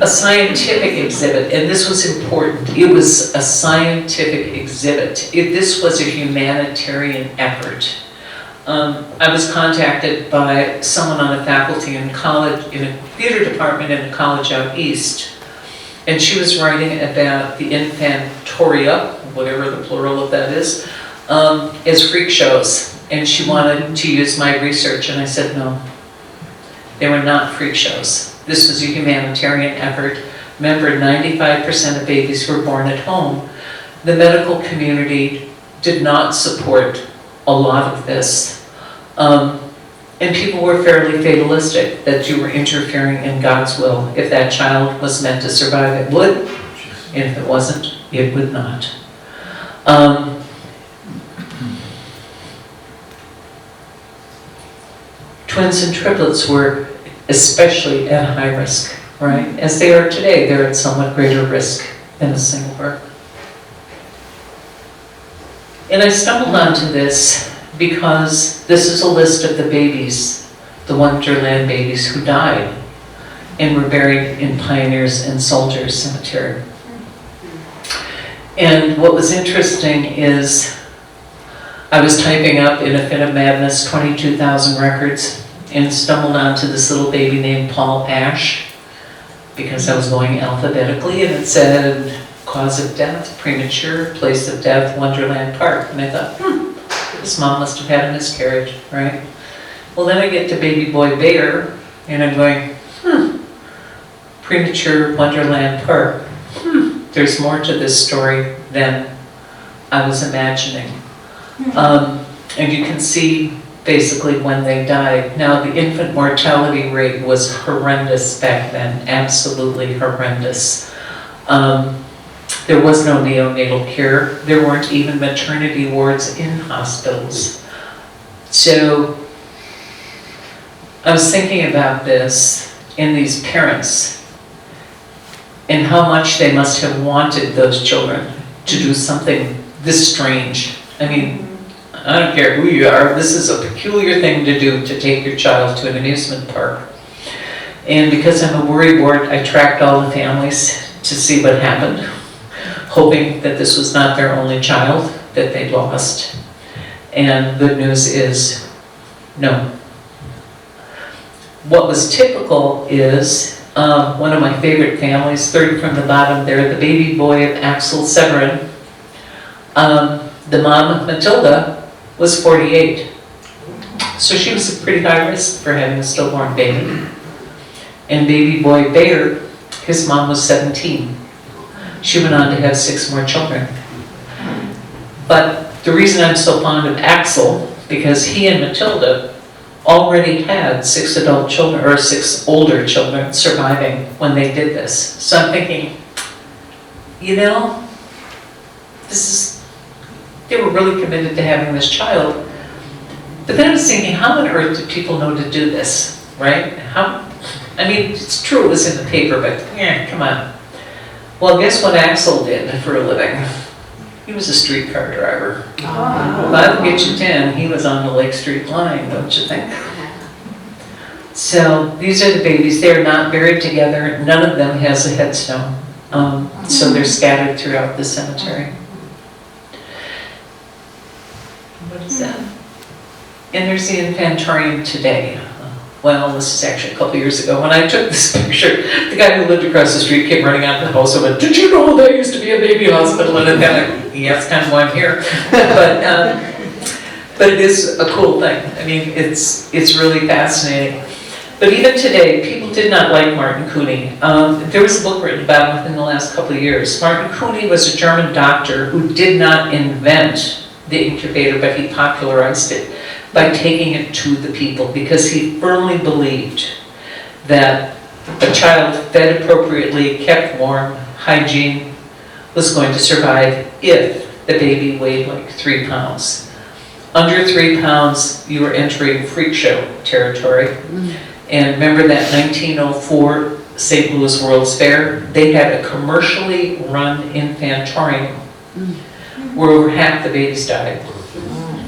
Speaker 1: A scientific exhibit, and this was important. It was a scientific exhibit. This was a humanitarian effort. I was contacted by someone on the faculty in college, in a theater department in a college out east, and she was writing about the Infantoria, whatever the plural of that is, as freak shows. And she wanted to use my research, and I said no. They were not freak shows. This was a humanitarian effort. Remember, 95% of babies were born at home. The medical community did not support a lot of this. And people were fairly fatalistic that you were interfering in God's will. If that child was meant to survive, it would. And if it wasn't, it would not. twins and triplets were especially at high risk, right? As they are today, they're at somewhat greater risk than a single birth. And I stumbled onto this because this is a list of the babies, the Wonderland babies who died and were buried in Pioneers and Soldiers Cemetery. And what was interesting is I was typing up in a fit of madness 22,000 records and stumbled onto this little baby named Paul Ash because I was going alphabetically, and it said cause of death, premature, place of death, Wonderland Park. And I thought, this mom must have had a miscarriage, right? Well, then I get to baby boy Bear, and I'm going, premature, Wonderland Park. There's more to this story than I was imagining. And you can see basically when they died. Now, the infant mortality rate was horrendous back then, absolutely horrendous. There was no neonatal care. There weren't even maternity wards in hospitals. So I was thinking about this and these parents and how much they must have wanted those children to do something this strange. I mean, I don't care who you are, this is a peculiar thing to do, to take your child to an amusement park. And because I'm a worry wart, I tracked all the families to see what happened, hoping that this was not their only child that they'd lost. And good news is, no. What was typical is, one of my favorite families, third from the bottom there, the baby boy of Axel Severin. The mom, Matilda, was 48. So she was a pretty high risk for having a stillborn baby. And baby boy Bear, his mom was 17. She went on to have 6 more children. But the reason I'm so fond of Axel, because he and Matilda already had 6 adult children, or 6 older children surviving when they did this. So I'm thinking, you know, they were really committed to having this child. But then I was thinking, how on earth do people know to do this, right? I mean, it's true it was in the paper, but yeah, come on. Well, guess what Axel did for a living? He was a streetcar driver. Well, that'll get you 10. He was on the Lake Street line, don't you think? So these are the babies. They're not buried together. None of them has a headstone. So they're scattered throughout the cemetery. What is that? And there's the Infantorium today. Well, this is actually a couple years ago. When I took this picture, the guy who lived across the street came running out of the house and went, "Did you know there used to be a baby hospital?" And I'm kind of like, yeah, that's kind of why I'm here. But it is a cool thing. I mean, it's really fascinating. But even today, people did not like Martin Cooney. There was a book written about him within the last couple of years. Martin Cooney was a German doctor who did not invent the incubator, but he popularized it by taking it to the people, because he firmly believed that a child fed appropriately, kept warm, hygiene, was going to survive if the baby weighed like 3 pounds. Under 3 pounds, you were entering freak show territory. And remember that 1904 St. Louis World's Fair? They had a commercially run infantorium where over half the babies died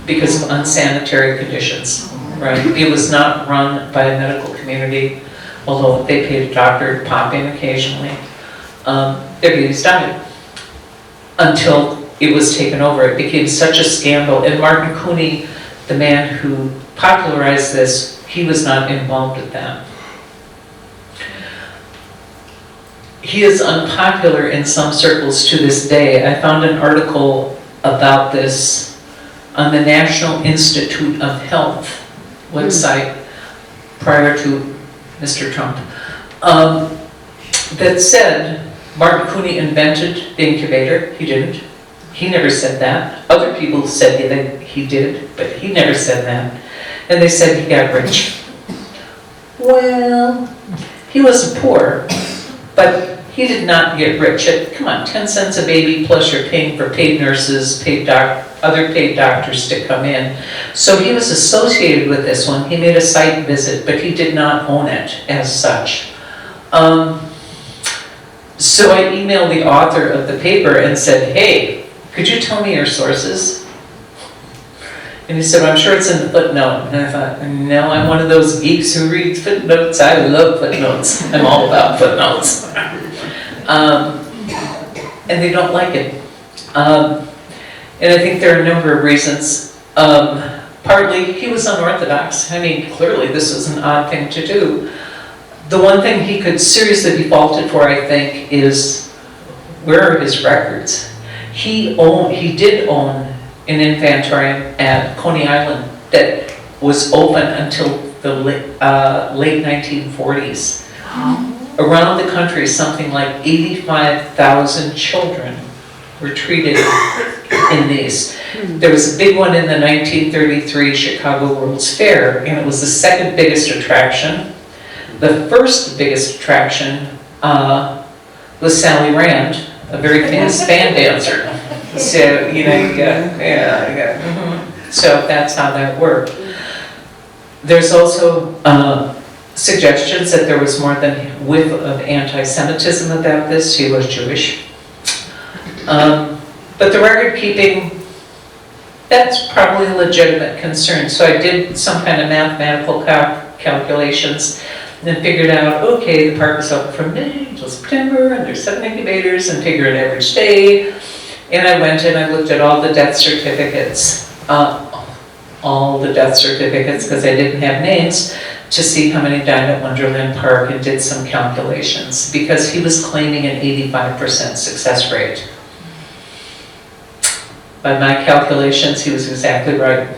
Speaker 1: because of unsanitary conditions, right? It was not run by a medical community, although they paid a doctor to pop in occasionally. Their babies died until it was taken over. It became such a scandal. And Martin Cooney, the man who popularized this, he was not involved with that. He is unpopular in some circles to this day. I found an article about this on the National Institute of Health website prior to Mr. Trump, that said Martin Cooney invented the incubator. He didn't. He never said that. Other people said that he did, but he never said that. And they said he got rich. Well, he wasn't poor, but he did not get rich. Come on, 10 cents a baby plus you're paying for paid nurses, other paid doctors to come in. So he was associated with this one. He made a site visit, but he did not own it as such. So I emailed the author of the paper and said, hey, could you tell me your sources? And he said, I'm sure it's in the footnote. And I thought, no, I'm one of those geeks who reads footnotes. I love footnotes. I'm all about footnotes. And they don't like it. And I think there are a number of reasons. Partly, he was unorthodox. I mean, clearly this was an odd thing to do. The one thing he could seriously be faulted for, I think, is where are his records? He did own an infantorium at Coney Island that was open until the late 1940s. Around the country, something like 85,000 children were treated in these. There was a big one in the 1933 Chicago World's Fair, and it was the second biggest attraction. The first biggest attraction was Sally Rand, a very famous fan dancer. So, you know, So that's how that worked. There's also suggestions that there was more than a whiff of anti-Semitism about this. He was Jewish. But the record keeping, that's probably a legitimate concern. So I did some kind of mathematical calculations and then figured out, okay, the park was open from May until September, and there's 7 incubators, and figure an average day. And I went and I looked at all the death certificates, because I didn't have names, to see how many died at Wonderland Park, and did some calculations, because he was claiming an 85% success rate. By my calculations, he was exactly right.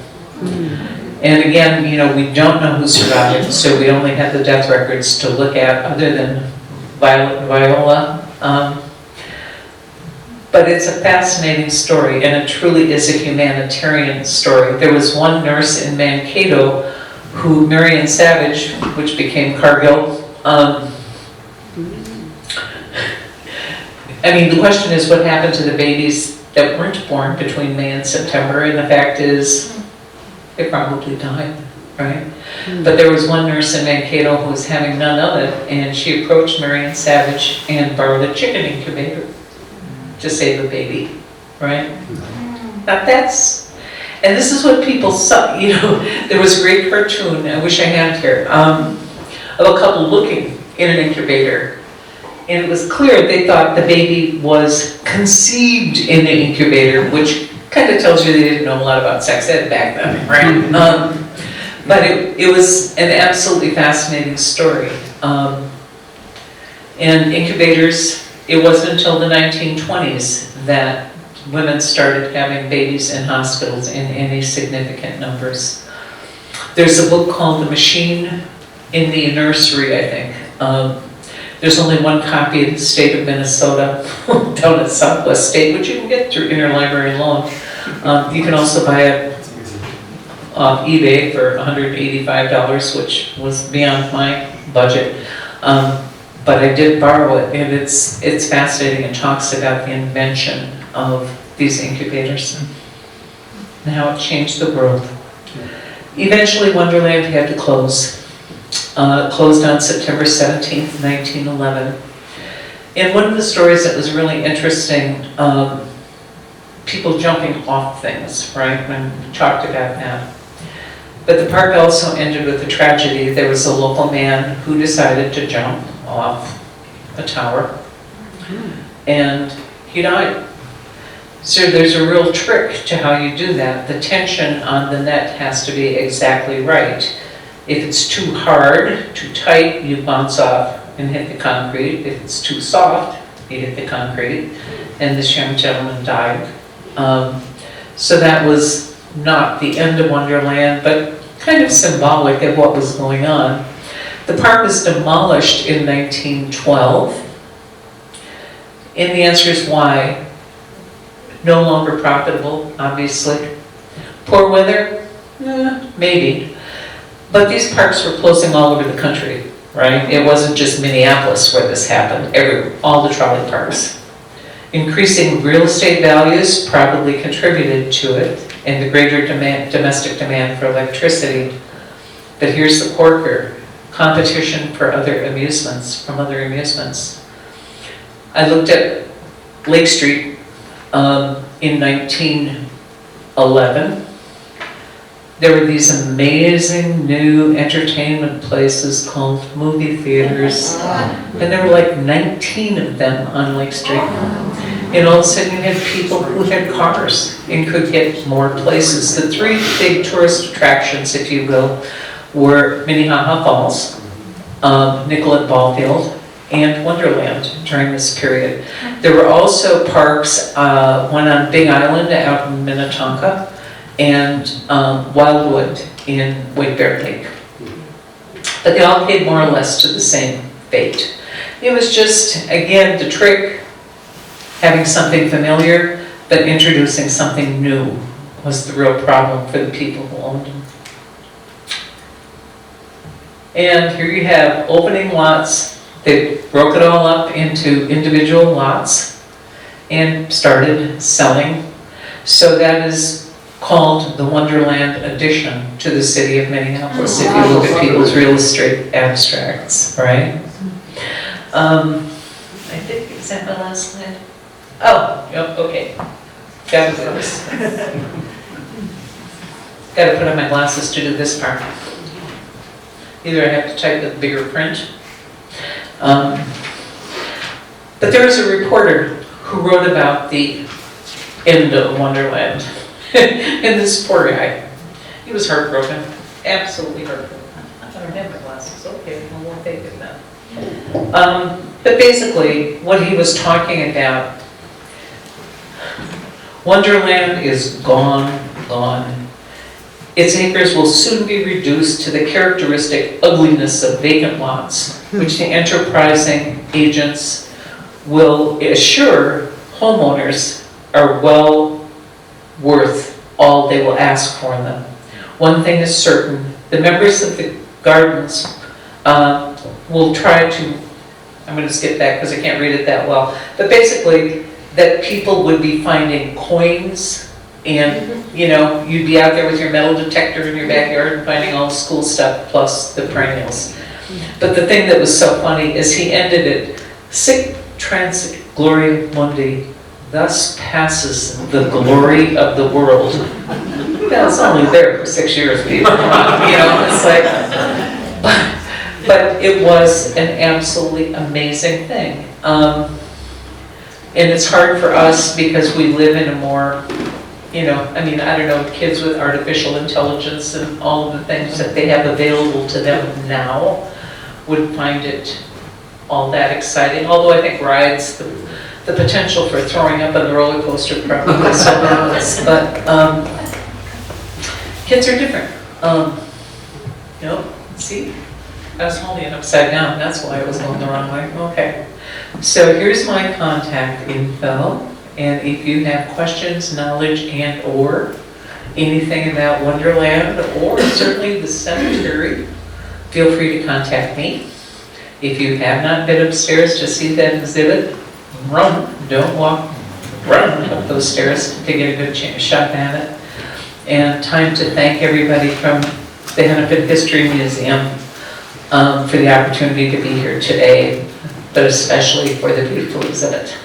Speaker 1: And again, you know, we don't know who survived, so we only have the death records to look at, other than Viola. But it's a fascinating story, and it truly is a humanitarian story. There was one nurse in Mankato who, Marion Savage, which became Cargill, I mean, the question is what happened to the babies that weren't born between May and September, and the fact is, they probably died, right? But there was one nurse in Mankato who was having none of it, and she approached Marion Savage and borrowed a chicken incubator to save a baby, right? Now that's, and this is what people saw, you know, there was a great cartoon, I wish I had here, of a couple looking in an incubator. And it was clear they thought the baby was conceived in the incubator, which kind of tells you they didn't know a lot about sex ed back then, right? But it was an absolutely fascinating story. And incubators, it wasn't until the 1920s that women started having babies in hospitals in any significant numbers. There's a book called The Machine in the Nursery, I think. There's only one copy in the state of Minnesota, down at Southwest State, which you can get through interlibrary loan. You can also buy it off eBay for $185, which was beyond my budget. But I did borrow it, and it's fascinating. It talks about the invention of these incubators and how it changed the world. Eventually, Wonderland had to close. Closed on September 17th, 1911. And one of the stories that was really interesting, people jumping off things, right, when we talked about that. But the park also ended with a tragedy. There was a local man who decided to jump off a tower, and he died. So there's a real trick to how you do that. The tension on the net has to be exactly right. If it's too hard, too tight, you bounce off and hit the concrete. If it's too soft, you hit the concrete. And this young gentleman died. So that was not the end of Wonderland, but kind of symbolic of what was going on. The park was demolished in 1912. And the answer is why? No longer profitable, obviously. Poor weather? Maybe. But these parks were closing all over the country. right? It wasn't just Minneapolis where this happened, all the trolley parks. Increasing real estate values probably contributed to it, and the greater domestic demand for electricity. But here's the corker: competition for other amusements, from other amusements. I looked at Lake Street in 1911. There were these amazing new entertainment places called movie theaters, and there were like 19 of them on Lake Street. And all of a sudden you had people who had cars and could get more places. The three big tourist attractions, if you will, were Minnehaha Falls, Nicollet Ballfield, and Wonderland during this period. There were also parks, one on Big Island out in Minnetonka, and Wildwood in White Bear Lake. But they all paid more or less to the same fate. It was just, again, the trick, having something familiar, but introducing something new was the real problem for the people who owned them. And here you have opening lots. They broke it all up into individual lots and started selling. So that is called the Wonderland addition to the city of Minneapolis, if you look at people's real estate abstracts, right? I think, is that my last slide? Oh, yep, okay. Got to do this. Got to put on my glasses to do this part. Either I have to type with bigger print. But there was a reporter who wrote about the end of Wonderland. And this poor guy, he was heartbroken, absolutely heartbroken. I don't have my glasses, okay, I won't take it now. But basically, what he was talking about, Wonderland is gone. Its acres will soon be reduced to the characteristic ugliness of vacant lots, which the enterprising agents will assure homeowners are well worth all they will ask for them. One thing is certain: the members of the gardens will try to, I'm going to skip back because I can't read it that well, but basically that people would be finding coins, and you know, you'd be out there with your metal detector in your backyard and finding all the school stuff plus the perennials. But the thing that was so funny is he ended it, "Sic transit gloria mundi, thus passes the glory of the world." Well, it's only there for 6 years, people. Come on, you know, it's like, but it was an absolutely amazing thing. And it's hard for us because we live in a more, you know, I mean, I don't know, kids with artificial intelligence and all of the things that they have available to them now would find it all that exciting. Although I think rides, the potential for throwing up on the roller coaster probably still happens. But kids are different. You know, see, I was holding it upside down. That's why I was going the wrong way. Okay. So here's my contact info. And if you have questions, knowledge, and or anything about Wonderland, or certainly the cemetery, feel free to contact me. If you have not been upstairs to see that exhibit, run, don't walk, run up those stairs to get a good shot at it. And time to thank everybody from the Hennepin History Museum for the opportunity to be here today, but especially for the beautiful exhibit.